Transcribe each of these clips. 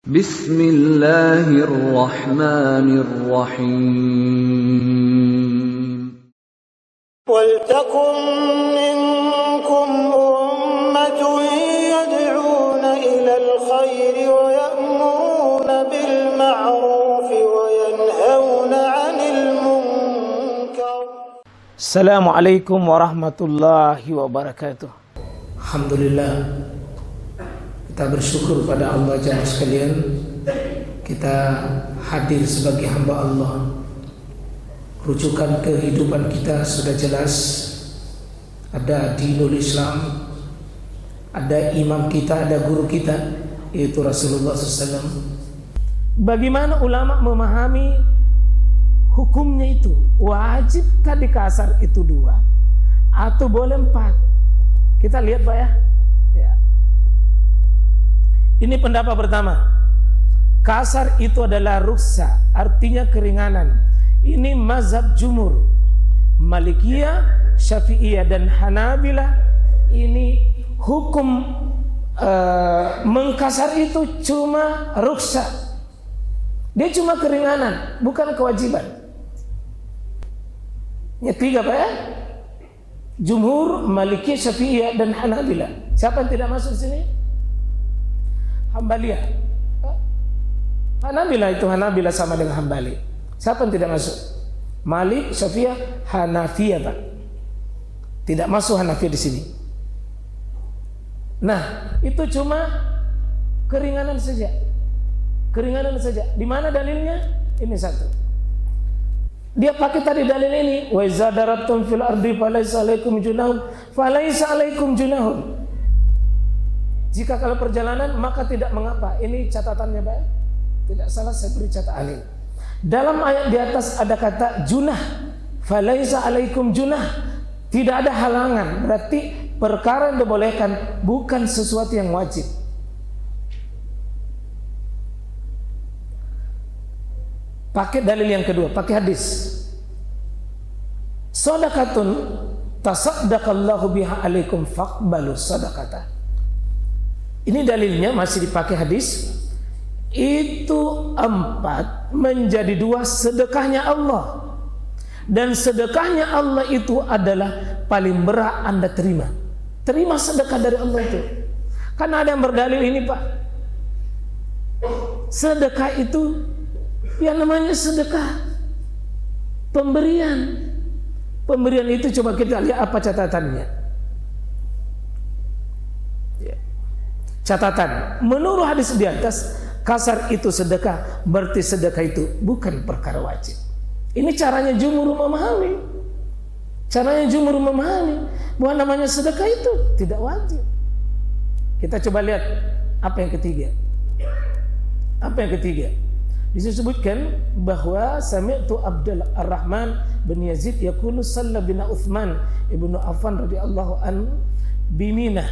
Bismillahirrahmanirrahim. وَلْتَكُنْ مِنْكُمْ أُمَّةٌ يَدْعُونَ إِلَى الْخَيْرِ وَيَأْمُرُونَ بِالْمَعْرُوفِ وَيَنْهَوْنَ عَنِ الْمُنْكَرِ. Assalamualaikum warahmatullahi wabarakatuh. Alhamdulillah, kita bersyukur pada Allah jemaah sekalian. Kita hadir sebagai hamba Allah. Rujukan kehidupan kita sudah jelas. Ada dinul Islam, ada imam kita, ada guru kita, yaitu Rasulullah SAW. Bagaimana ulama memahami hukumnya itu? Wajibkah di kasar itu 2 atau boleh 4? Kita lihat Pak ya. Ini pendapat pertama. Kasar itu adalah ruksa, artinya keringanan. Ini mazhab jumhur, Malikiyah, Syafi'iyah dan Hanabilah. Ini hukum mengkasar itu cuma ruksa. Dia cuma keringanan, bukan kewajiban. Yang 3 Pak ya. Jumhur, Malikiyah, Syafi'iyah dan Hanabilah. Siapa yang tidak masuk di sini? Hambaliyah. Hanabilah itu Hanabilah sama dengan Hambali. Siapa yang tidak masuk? Malik, Syafi'iyah, Hanafiyah Pak. Tidak masuk Hanafiyah di sini. Nah, itu cuma keringanan saja. Keringanan saja. Di mana dalilnya? Ini satu. Dia pakai tadi dalil ini, wa iza darabtum fil ardi falaysa 'alaikum junahun, falaysa 'alaikum junahun. Jika kalau perjalanan maka tidak mengapa. Ini catatannya Pak. Tidak salah, saya beri catatan ini. Dalam ayat di atas ada kata junah, falaysa 'alaikum junah. Tidak ada halangan, berarti perkara yang dibolehkan bukan sesuatu yang wajib. Pakai dalil yang kedua, pakai hadis. Shadaqatun tasaddaqallahu biha 'alaikum faqbalu shadaqata. Ini dalilnya masih dipakai hadis. Itu 4 menjadi 2 sedekahnya Allah. Dan sedekahnya Allah itu adalah paling berat Anda terima. Terima sedekah dari Allah itu. Karena ada yang berdalil ini Pak. Sedekah itu yang namanya sedekah pemberian. Pemberian itu coba kita lihat apa catatannya. Catatan, menurut hadis di atas, kasar itu sedekah, berarti sedekah itu bukan perkara wajib. Ini caranya jumhur memahami. Caranya jumhur memahami bahwa namanya sedekah itu tidak wajib. Kita coba lihat apa yang ketiga. Apa yang ketiga? Disebutkan bahwa sami'tu Abdul Ar-Rahman bin Yazid yaqulu salla bina Uthman ibnu Affan radhiyallahu anhu bimina.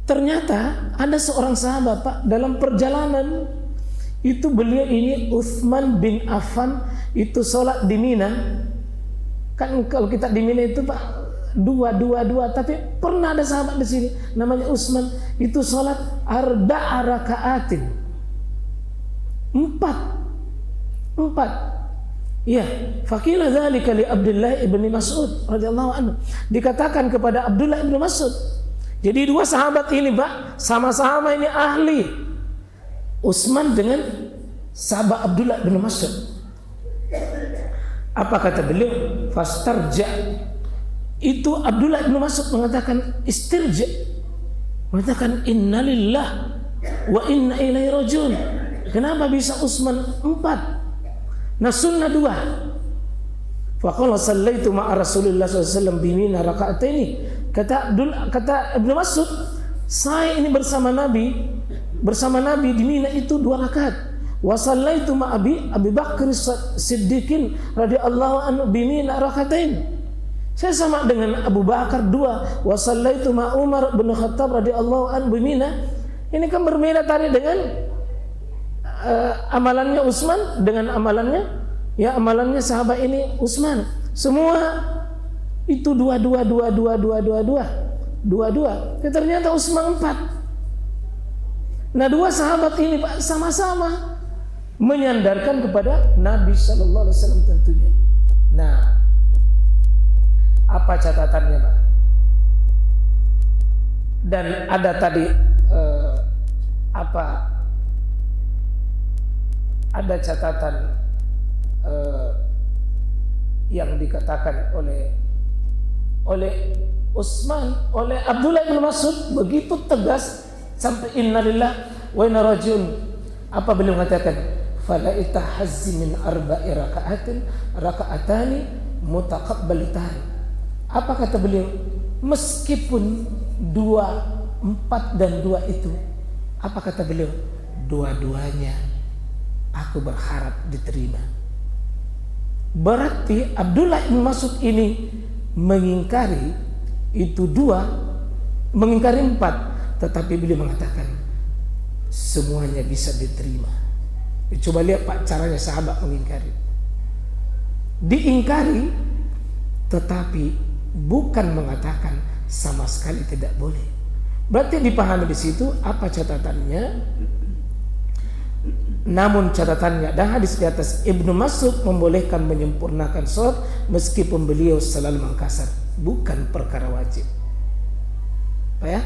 Ternyata ada seorang sahabat Pak dalam perjalanan itu beliau ini Uthman bin Affan itu sholat di Mina. Kan kalau kita di Mina itu Pak dua, tapi pernah ada sahabat di sini namanya Utsman itu sholat arba'a raka'atin. 4. Ya, faqila dzalika li Abdullah ibn Mas'ud radhiyallahu anhu. Dikatakan kepada Abdullah ibn Mas'ud. Jadi 2 sahabat ini Pak, sama-sama ini ahli. Utsman dengan sahabat Abdullah bin Mas'ud. Apa kata beliau? Fastarja. Itu Abdullah bin Mas'ud mengatakan istirja. Mengatakan innalillah wa inna ilaihi rajiun. Kenapa bisa Utsman 4? Nah sunnah 2. Faqala sallaitu ma'a Rasulillah SAW bimina raka'ataini. Kata Ibnu Mas'ud, saya ini bersama Nabi di Mina itu 2 rakaat. Wa sallaitu ma Abi Bakr Siddiqin radhiyallahu anhu bi Mina rakaatain. Saya sama dengan Abu Bakar 2. Wa sallaitu ma Umar bin Khattab radhiyallahu anhu bi Mina. Ini kan berbeda tadi dengan amalannya Utsman dengan amalannya sahabat ini Utsman. Semua itu 2. Ternyata Utsman 4. Nah, dua sahabat ini Pak sama-sama menyandarkan kepada Nabi Shallallahu Alaihi Wasallam tentunya. Nah, apa catatannya Pak? Dan ada tadi ada catatan yang dikatakan oleh Utsman, oleh Abdullah bin Mas'ud begitu tegas sampai innalillah wa inna rajiun. Apa beliau mengatakan? Fala itahazzi min arba'i raka'atani mutaqabbalitan. Apa kata beliau? Meskipun 4 dan 2 itu, apa kata beliau? Dua-duanya aku berharap diterima. Berarti Abdullah bin Mas'ud ini mengingkari itu 2, mengingkari 4, tetapi beliau mengatakan semuanya bisa diterima. Coba lihat Pak caranya sahabat mengingkari. Diingkari tetapi bukan mengatakan sama sekali tidak boleh. Berarti dipahami di situ apa catatannya. Namun catatannya dan hadis di atas, Ibnu Mas'ud membolehkan menyempurnakan sholat meskipun beliau selalu mengkasar, bukan perkara wajib. Apa ya?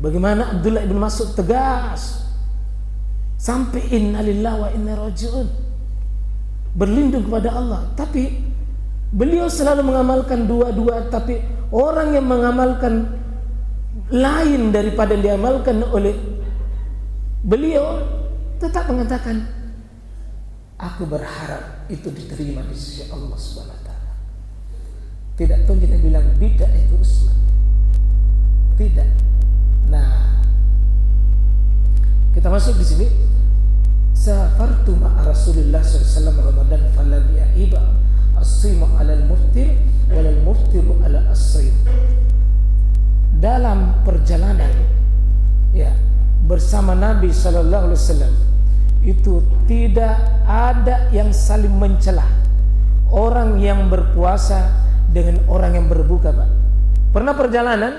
Bagaimana Abdullah bin Mas'ud tegas sampai innalillahi wa inna rajiun, berlindung kepada Allah, tapi beliau selalu mengamalkan 2, tapi orang yang mengamalkan lain daripada yang diamalkan oleh beliau tetap mengatakan aku berharap itu diterima di sisi Allah Subhanahu wa taala. Tidak tahu kita bilang bidah itu Utsman. Tidak. Nah, kita masuk di sini. Safartu ma'a Rasulillah SAW Ramadan falam ya'iba as-simu 'ala al-muftir wal muftiru 'ala as-siyam. Dalam perjalanan ya bersama Nabi sallallahu alaihi wasallam itu tidak ada yang saling mencela orang yang berpuasa dengan orang yang berbuka, Pak. Pernah perjalanan,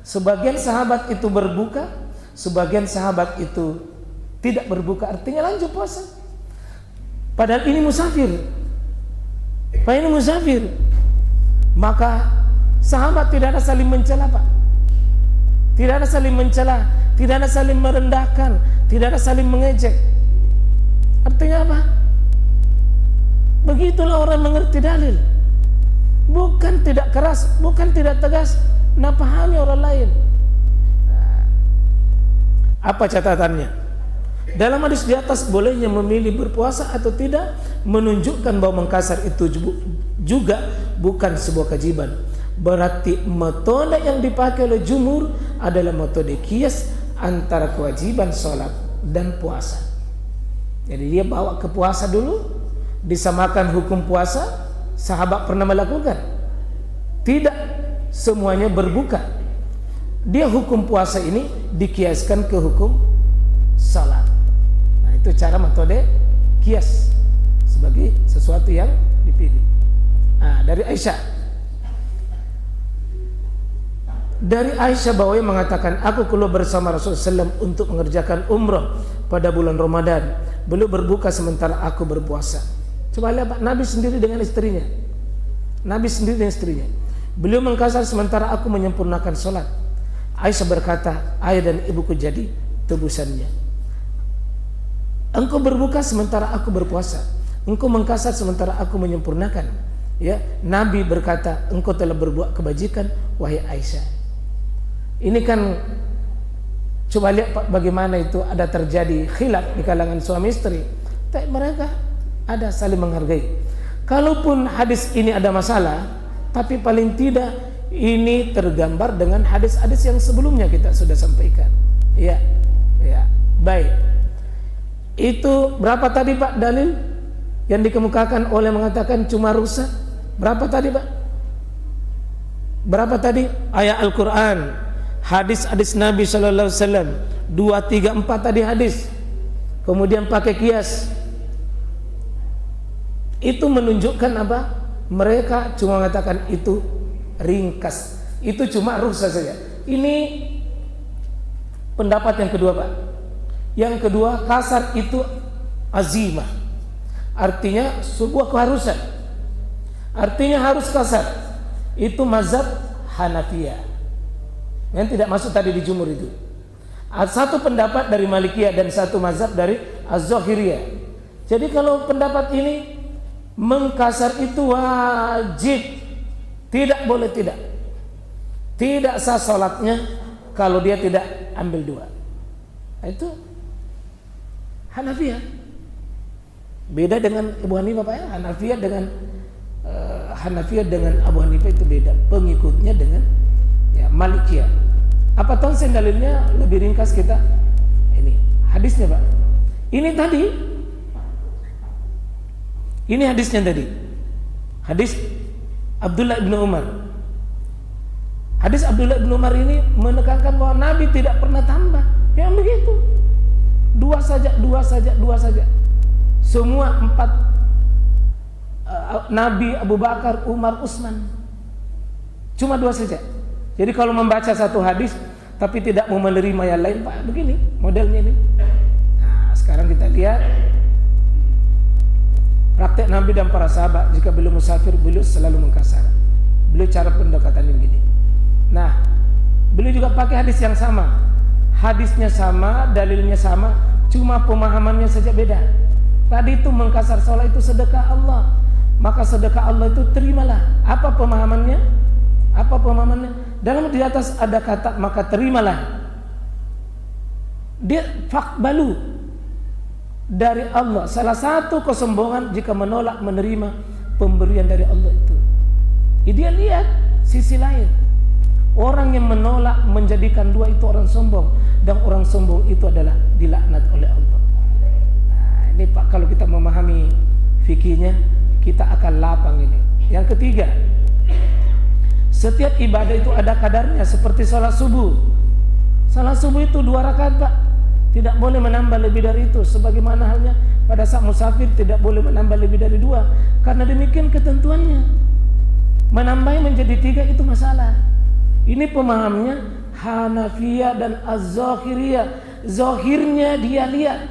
sebagian sahabat itu berbuka, sebagian sahabat itu tidak berbuka, artinya lanjut puasa. Padahal ini musafir. Pak, ini musafir. Maka sahabat tidak ada saling mencela, Pak. Tidak ada saling mencela, tidak ada saling merendahkan, tidak ada saling mengejek. Artinya apa? Begitulah orang mengerti dalil. Bukan tidak keras, bukan tidak tegas, nah pahami orang lain. Apa catatannya? Dalam hadis di atas bolehnya memilih berpuasa atau tidak menunjukkan bahwa mengkasar itu juga bukan sebuah kewajiban. Berarti metode yang dipakai oleh jumhur adalah metode kias antara kewajiban sholat dan puasa. Jadi dia bawa ke puasa dulu, disamakan hukum puasa. Sahabat pernah melakukan? Tidak semuanya berbuka. Dia hukum puasa ini dikiaskan ke hukum sholat. Nah, itu cara metode kias sebagai sesuatu yang dipilih. Nah, dari Aisyah bahwa mengatakan, aku keluar bersama Rasulullah SAW untuk mengerjakan umrah pada bulan Ramadan. Beliau berbuka sementara aku berpuasa. Coba lihat Pak, Nabi sendiri dengan istrinya. Nabi sendiri dengan istrinya. Beliau mengkasar sementara aku menyempurnakan sholat. Aisyah berkata, ayah dan ibuku jadi tebusannya. Engkau berbuka sementara aku berpuasa. Engkau mengkasar sementara aku menyempurnakan. Ya, Nabi berkata, engkau telah berbuat kebajikan, wahai Aisyah. Ini kan coba lihat Pak, bagaimana itu ada terjadi khilaf di kalangan suami istri. Tapi mereka ada saling menghargai. Kalaupun hadis ini ada masalah, tapi paling tidak ini tergambar dengan hadis-hadis yang sebelumnya kita sudah sampaikan. Ya, ya, baik. Itu berapa tadi Pak dalil yang dikemukakan oleh mengatakan cuma rusak? Berapa tadi Pak? Berapa tadi? Ayat Al-Quran, hadis-hadis Nabi Sallallahu Alaihi Wasallam, 2, 3, 4 tadi hadis. Kemudian pakai kias. Itu menunjukkan apa? Mereka cuma mengatakan itu ringkas, itu cuma rusak saja. Ini pendapat yang kedua Pak. Yang kedua, kasar itu azimah, artinya sebuah keharusan, artinya harus kasar. Itu mazhab Hanafiyah yang tidak masuk tadi di jumhur itu. Satu pendapat dari Malikiyah dan satu mazhab dari Az-Zahiriyah. Jadi kalau pendapat ini mengkasar itu wajib, tidak boleh tidak sah sholatnya kalau dia tidak ambil dua. Itu Hanafiyah. Beda dengan Abu Hanifah Pak ya. Hanafiyah dengan Abu Hanifah itu beda. Pengikutnya dengan Malikiyah. Apa tonsen dalilnya? Lebih ringkas kita. Ini hadisnya Pak. Ini hadisnya tadi. Hadis Abdullah bin Umar. Hadis Abdullah bin Umar ini menekankan bahwa Nabi tidak pernah tambah. Yang begitu. Dua saja. Semua 4 Nabi, Abu Bakar, Umar, Utsman. Cuma 2 saja. Jadi kalau membaca satu hadis tapi tidak mau menerima yang lain, Pak, begini modelnya ini. Nah, sekarang kita lihat praktek Nabi dan para sahabat. Jika beliau musafir, beliau selalu mengkasar. Beliau cara pendekatannya begini. Nah, beliau juga pakai hadis yang sama. Hadisnya sama, dalilnya sama, cuma pemahamannya saja beda. Tadi itu mengkasar sholat itu sedekah Allah, maka sedekah Allah itu terimalah. Apa pemahamannya? Dalam di atas ada kata maka terimalah. Dia fakbalu dari Allah. Salah satu kesombongan jika menolak menerima pemberian dari Allah itu. Dia lihat sisi lain. Orang yang menolak menjadikan dua itu orang sombong, dan orang sombong itu adalah dilaknat oleh Allah. Nah, ini Pak, kalau kita memahami fikihnya, kita akan lapang ini. Yang ketiga, setiap ibadah itu ada kadarnya, seperti sholat subuh. Sholat subuh itu 2 rakaat Pak, tidak boleh menambah lebih dari itu. Sebagaimana halnya pada saat musafir tidak boleh menambah lebih dari 2, karena demikian ketentuannya. Menambah menjadi 3 itu masalah. Ini pemahamnya Hanafiyah dan Az-Zahiriyah. Zahirnya dia lihat,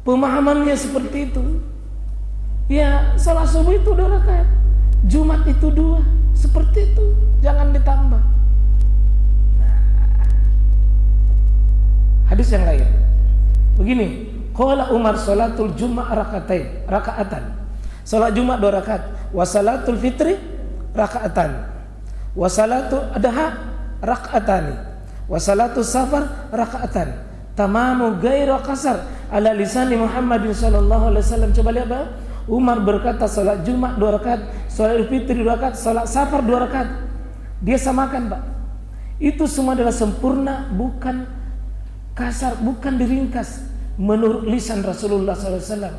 pemahamannya seperti itu. Ya, salat subuh itu 2 rakaat, Jumat itu 2, seperti itu, jangan ditambah. Hadis yang lain begini, qala Umar salatul Jumat rakaatan. Salat Jumat 2 rakaat, wa salatul fitri rakaatan, wa salatu adha rakaatani, wa salatu safar rakaatan. Tamamu gaira kasar ala lisani Muhammadin sallallahu alaihi wasallam. Coba lihat Pak, Umar berkata salat Jumat 2 rakaat, salat Fitri 2 rakaat, salat safar 2 rakaat. Dia samakan Pak. Itu semua adalah sempurna, bukan kasar, bukan diringkas menurut lisan Rasulullah SAW.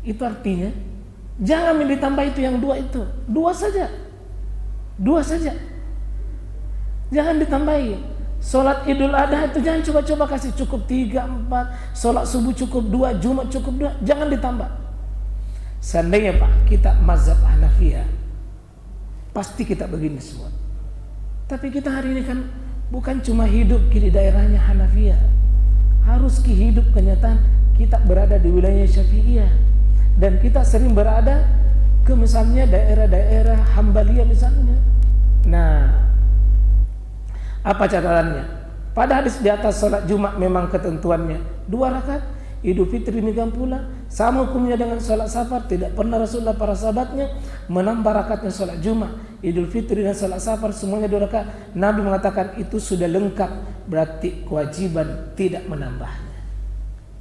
Itu artinya jangan ditambah itu yang 2 itu. 2 saja. Jangan ditambahi. Salat Idul Adha itu jangan coba-coba kasih cukup 3, 4. Salat subuh cukup 2, Jumat cukup 2. Jangan ditambah. Seandainya Pak kita mazhab Hanafiyah, pasti kita begini semua. Tapi kita hari ini kan bukan cuma hidup di daerahnya Hanafiyah, harus hidup kenyataan kita berada di wilayah Syafi'iyah, dan kita sering berada ke misalnya daerah-daerah Hambaliyah misalnya. Nah, apa catatannya? Pada hadis di atas salat Jumat memang ketentuannya 2 rakaat, Idul Fitri demikian pula, sama hukumnya dengan salat safar. Tidak pernah Rasulullah para sahabatnya menambah rakaatnya salat Jumat, Idul Fitri dan salat safar semuanya 2 rakaat. Nabi mengatakan itu sudah lengkap, berarti kewajiban tidak menambahnya.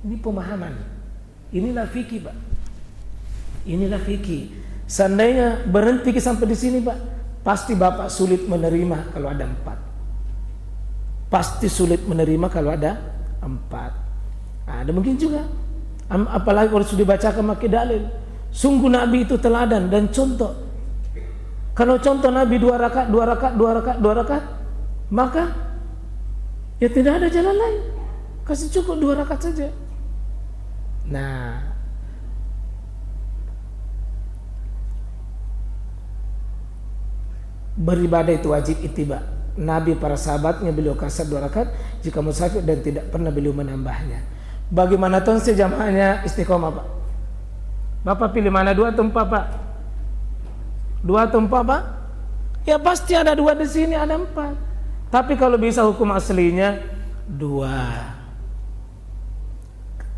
Ini pemahaman. Inilah fikih Pak. Inilah fikih. Seandainya berhenti sampai di sini Pak, pasti Bapak sulit menerima kalau ada 4. Pasti sulit menerima kalau ada 4. Ada mungkin juga, apalagi kalau sudah dibacakan pakai dalil. Sungguh Nabi itu teladan dan contoh. Kalau contoh Nabi 2 rakaat, 2 rakaat, 2 rakaat, 2 rakaat, maka ya tidak ada jalan lain. Kasih cukup 2 rakaat saja. Nah, beribadah itu wajib ittiba. Nabi, para sahabatnya, beliau kasar 2 rakaat jika musafir dan tidak pernah beliau menambahnya. Bagaimana tuh jamaahnya istiqomah, Pak? Bapak pilih mana, 2 atau 4, Pak? 2 atau 4, Pak? Ya pasti ada 2 di sini, ada 4. Tapi kalau bisa hukum aslinya 2.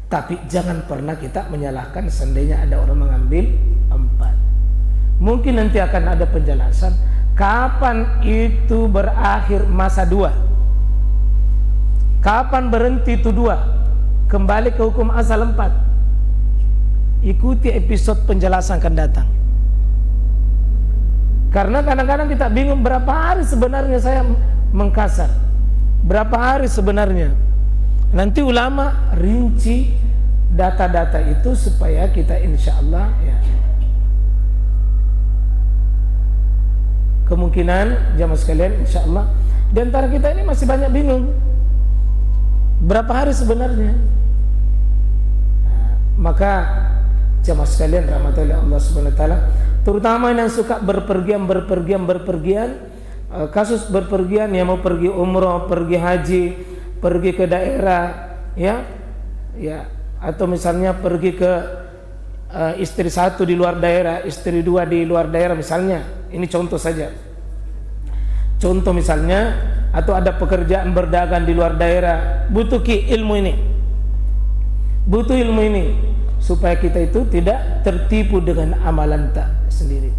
Tapi jangan pernah kita menyalahkan seandainya ada orang mengambil 4. Mungkin nanti akan ada penjelasan kapan itu berakhir masa 2, kapan berhenti itu 2, kembali ke hukum asal 4. Ikuti episode penjelasan akan datang. Karena kadang-kadang kita bingung berapa hari sebenarnya saya mengkasar, berapa hari sebenarnya. Nanti ulama rinci data-data itu supaya kita insya Allah ya, kemungkinan jamaah sekalian insya Allah di antara kita ini masih banyak bingung berapa hari sebenarnya. Nah, maka jamaah sekalian rahmatullahi Allah subhanahu wa ta'ala, terutama yang suka berpergian, kasus berpergian, yang mau pergi umroh, pergi haji, pergi ke daerah, ya, atau misalnya pergi ke istri 1 di luar daerah, istri 2 di luar daerah misalnya. Ini contoh saja. Contoh misalnya, atau ada pekerjaan berdagang di luar daerah, butuh ilmu ini, supaya kita itu tidak tertipu dengan amalan tak sendiri.